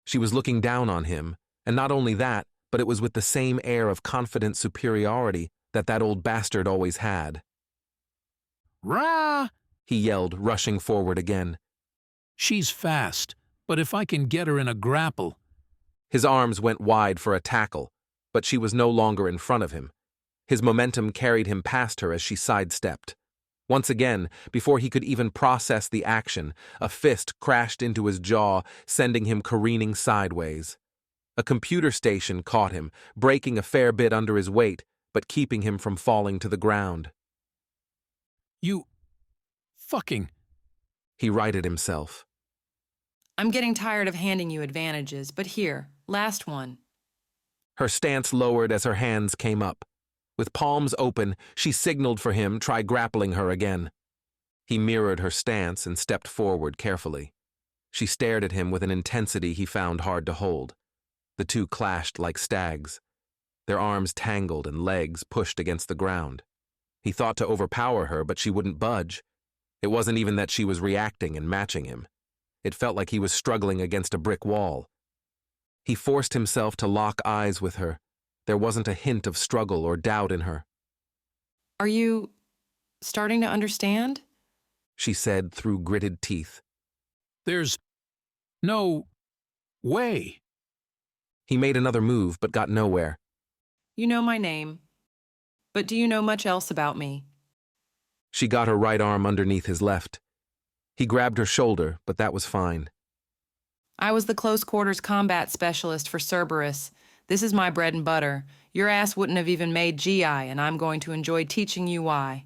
She was looking down on him, and not only that, but it was with the same air of confident superiority that old bastard always had. Rah! He yelled, rushing forward again. She's fast, but if I can get her in a grapple… His arms went wide for a tackle, but she was no longer in front of him. His momentum carried him past her as she sidestepped. Once again, before he could even process the action, a fist crashed into his jaw, sending him careening sideways. A computer station caught him, breaking a fair bit under his weight, but keeping him from falling to the ground. You… fucking… He righted himself. I'm getting tired of handing you advantages, but here, last one. Her stance lowered as her hands came up. With palms open, she signaled for him try grappling her again. He mirrored her stance and stepped forward carefully. She stared at him with an intensity he found hard to hold. The two clashed like stags. Their arms tangled and legs pushed against the ground. He thought to overpower her, but she wouldn't budge. It wasn't even that she was reacting and matching him. It felt like he was struggling against a brick wall. He forced himself to lock eyes with her. There wasn't a hint of struggle or doubt in her. Are you starting to understand? She said through gritted teeth. There's no way. He made another move but got nowhere. You know my name, but do you know much else about me? She got her right arm underneath his left. He grabbed her shoulder, but that was fine. I was the close quarters combat specialist for Cerberus. This is my bread and butter. Your ass wouldn't have even made GI, and I'm going to enjoy teaching you why.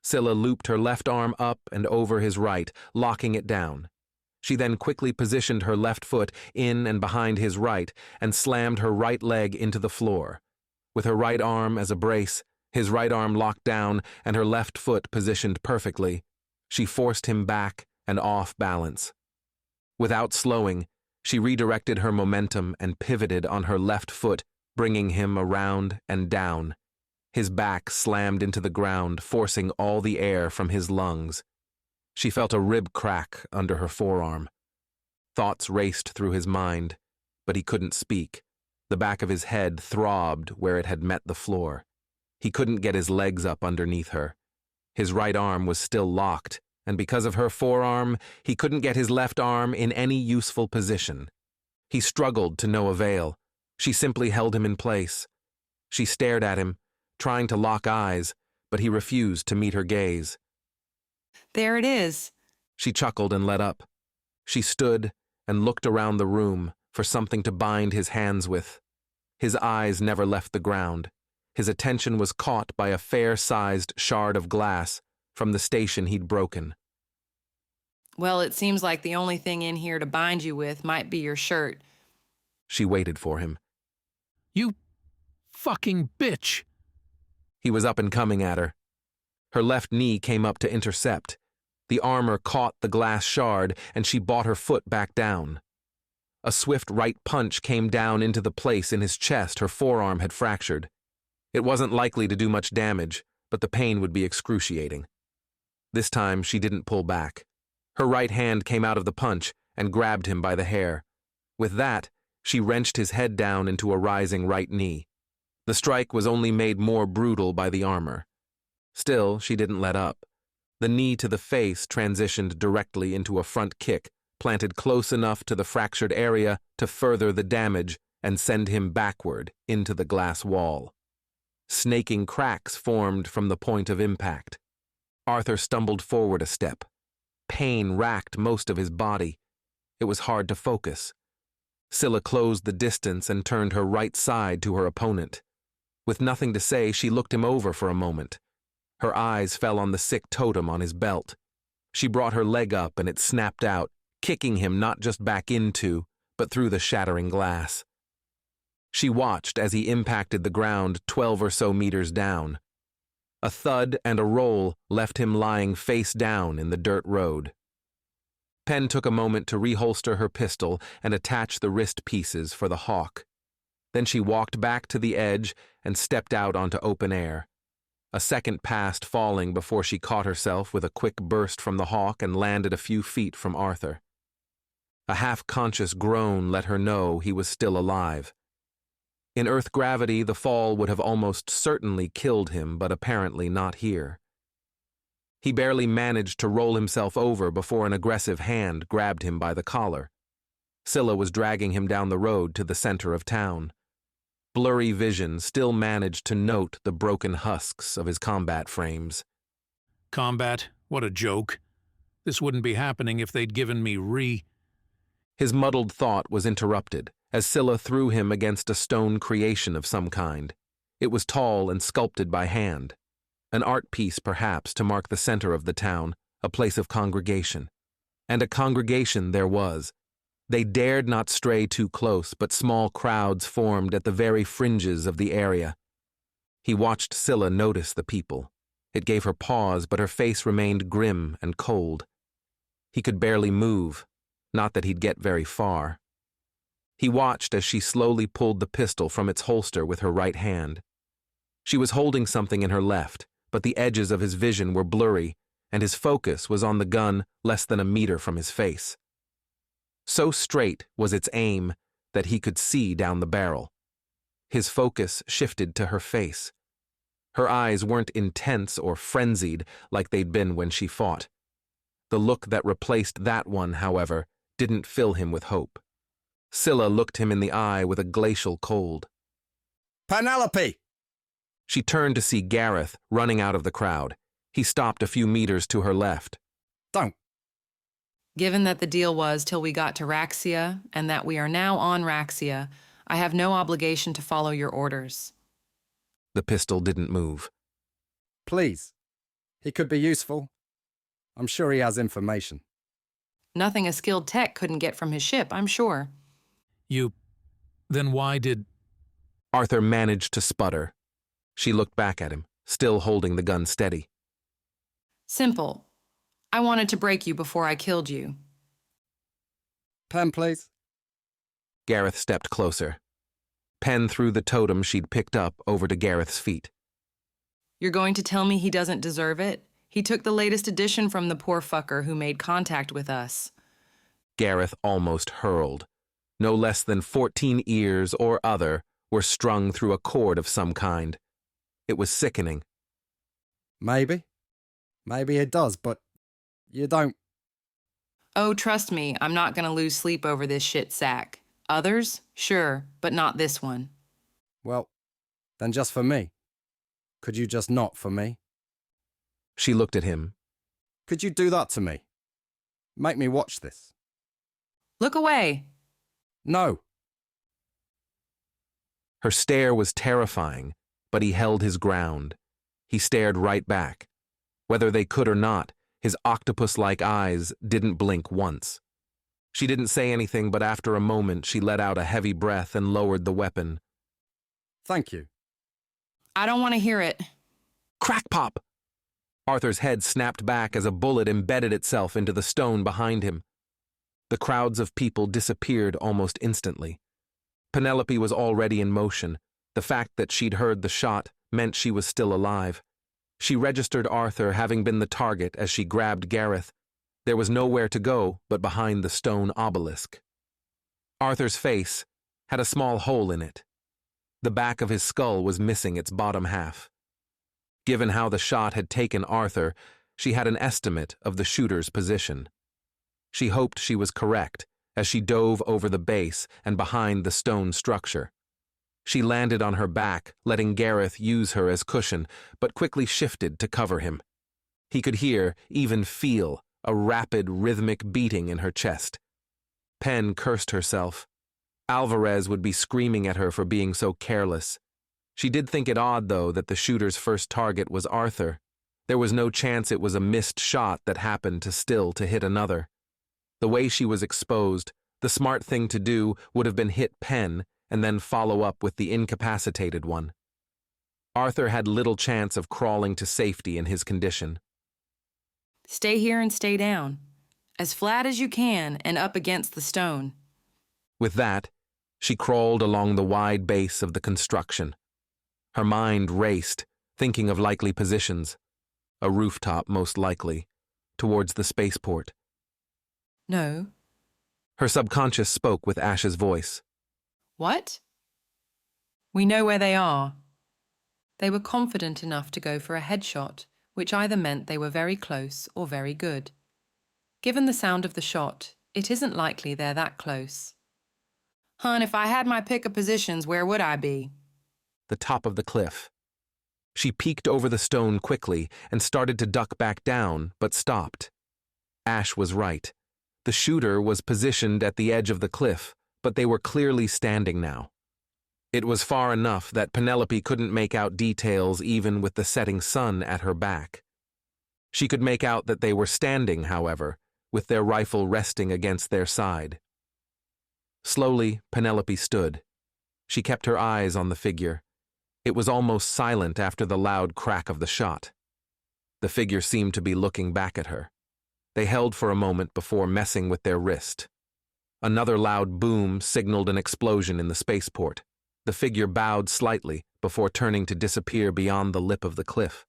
Scylla looped her left arm up and over his right, locking it down. She then quickly positioned her left foot in and behind his right and slammed her right leg into the floor. With her right arm as a brace, his right arm locked down and her left foot positioned perfectly, she forced him back and off balance. Without slowing, she redirected her momentum and pivoted on her left foot, bringing him around and down. His back slammed into the ground, forcing all the air from his lungs. She felt a rib crack under her forearm. Thoughts raced through his mind, but he couldn't speak. The back of his head throbbed where it had met the floor. He couldn't get his legs up underneath her. His right arm was still locked, and because of her forearm, he couldn't get his left arm in any useful position. He struggled to no avail. She simply held him in place. She stared at him, trying to lock eyes, but he refused to meet her gaze. There it is. She chuckled and let up. She stood and looked around the room for something to bind his hands with. His eyes never left the ground. His attention was caught by a fair-sized shard of glass from the station he'd broken. Well, it seems like the only thing in here to bind you with might be your shirt. She waited for him. You fucking bitch. He was up and coming at her. Her left knee came up to intercept. The armor caught the glass shard, and she brought her foot back down. A swift right punch came down into the place in his chest her forearm had fractured. It wasn't likely to do much damage, but the pain would be excruciating. This time she didn't pull back. Her right hand came out of the punch and grabbed him by the hair. With that, she wrenched his head down into a rising right knee. The strike was only made more brutal by the armor. Still, she didn't let up. The knee to the face transitioned directly into a front kick, planted close enough to the fractured area to further the damage and send him backward into the glass wall. Snaking cracks formed from the point of impact. Arthur stumbled forward a step. Pain racked most of his body. It was hard to focus. Scylla closed the distance and turned her right side to her opponent. With nothing to say, she looked him over for a moment. Her eyes fell on the sick totem on his belt. She brought her leg up and it snapped out, kicking him not just back into, but through the shattering glass. She watched as he impacted the ground 12 or so meters down. A thud and a roll left him lying face down in the dirt road. Penn took a moment to reholster her pistol and attach the wrist pieces for the hawk. Then she walked back to the edge and stepped out onto open air. A second passed falling before she caught herself with a quick burst from the hawk and landed a few feet from Arthur. A half-conscious groan let her know he was still alive. In Earth gravity, the fall would have almost certainly killed him, but apparently not here. He barely managed to roll himself over before an aggressive hand grabbed him by the collar. Scylla was dragging him down the road to the center of town. Blurry vision still managed to note the broken husks of his combat frames. Combat? What a joke. This wouldn't be happening if they'd given me His muddled thought was interrupted as Scylla threw him against a stone creation of some kind. It was tall and sculpted by hand. An art piece, perhaps, to mark the center of the town, a place of congregation. And a congregation there was. They dared not stray too close, but small crowds formed at the very fringes of the area. He watched Scylla notice the people. It gave her pause, but her face remained grim and cold. He could barely move, not that he'd get very far. He watched as she slowly pulled the pistol from its holster with her right hand. She was holding something in her left, but the edges of his vision were blurry, and his focus was on the gun less than a meter from his face. So straight was its aim that he could see down the barrel. His focus shifted to her face. Her eyes weren't intense or frenzied like they'd been when she fought. The look that replaced that one, however, didn't fill him with hope. Scylla looked him in the eye with a glacial cold. Penelope! She turned to see Gareth running out of the crowd. He stopped a few meters to her left. Don't. Given that the deal was till we got to Raxia, and that we are now on Raxia, I have no obligation to follow your orders. The pistol didn't move. Please. He could be useful. I'm sure he has information. Nothing a skilled tech couldn't get from his ship, I'm sure. Then why did... Arthur managed to sputter. She looked back at him, still holding the gun steady. Simple. I wanted to break you before I killed you. Pen, please. Gareth stepped closer. Pen threw the totem she'd picked up over to Gareth's feet. You're going to tell me he doesn't deserve it? He took the latest edition from the poor fucker who made contact with us. Gareth almost hurled. No less than 14 ears or other were strung through a cord of some kind. It was sickening. Maybe. Maybe it does, but you don't. Oh, trust me, I'm not going to lose sleep over this shit sack. Others? Sure, but not this one. Well, then just for me. Could you just not for me? She looked at him. Could you do that to me? Make me watch this. Look away! No. Her stare was terrifying, but he held his ground. He stared right back. Whether they could or not, his octopus-like eyes didn't blink once. She didn't say anything, but after a moment she let out a heavy breath and lowered the weapon. Thank you. I don't want to hear it. Crack pop! Arthur's head snapped back as a bullet embedded itself into the stone behind him. The crowds of people disappeared almost instantly. Penelope was already in motion. The fact that she'd heard the shot meant she was still alive. She registered Arthur having been the target as she grabbed Gareth. There was nowhere to go but behind the stone obelisk. Arthur's face had a small hole in it. The back of his skull was missing its bottom half. Given how the shot had taken Arthur, she had an estimate of the shooter's position. She hoped she was correct as she dove over the base and behind the stone structure. She landed on her back, letting Gareth use her as cushion, but quickly shifted to cover him. He could hear, even feel, a rapid, rhythmic beating in her chest. Pen cursed herself. Alvarez would be screaming at her for being so careless. She did think it odd, though, that the shooter's first target was Arthur. There was no chance it was a missed shot that happened to hit another. The way she was exposed, the smart thing to do would have been hit Pen and then follow up with the incapacitated one. Arthur had little chance of crawling to safety in his condition. Stay here and stay down. As flat as you can and up against the stone. With that, she crawled along the wide base of the construction. Her mind raced, thinking of likely positions. A rooftop, most likely, towards the spaceport. No. Her subconscious spoke with Ash's voice. What? We know where they are. They were confident enough to go for a headshot, which either meant they were very close or very good. Given the sound of the shot, it isn't likely they're that close. Hun, if I had my pick of positions, where would I be? The top of the cliff. She peeked over the stone quickly and started to duck back down, but stopped. Ash was right. The shooter was positioned at the edge of the cliff, but they were clearly standing now. It was far enough that Penelope couldn't make out details even with the setting sun at her back. She could make out that they were standing, however, with their rifle resting against their side. Slowly, Penelope stood. She kept her eyes on the figure. It was almost silent after the loud crack of the shot. The figure seemed to be looking back at her. They held for a moment before messing with their wrist. Another loud boom signaled an explosion in the spaceport. The figure bowed slightly before turning to disappear beyond the lip of the cliff.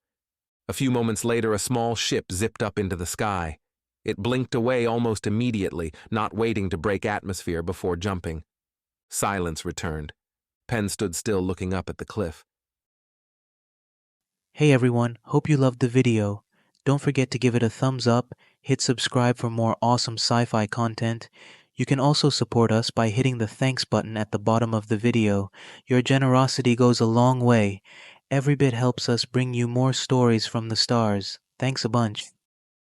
A few moments later, a small ship zipped up into the sky. It blinked away almost immediately, not waiting to break atmosphere before jumping. Silence returned. Penn stood still looking up at the cliff. Hey everyone, hope you loved the video. Don't forget to give it a thumbs up, hit subscribe for more awesome sci-fi content. You can also support us by hitting the thanks button at the bottom of the video. Your generosity goes a long way. Every bit helps us bring you more stories from the stars. Thanks a bunch.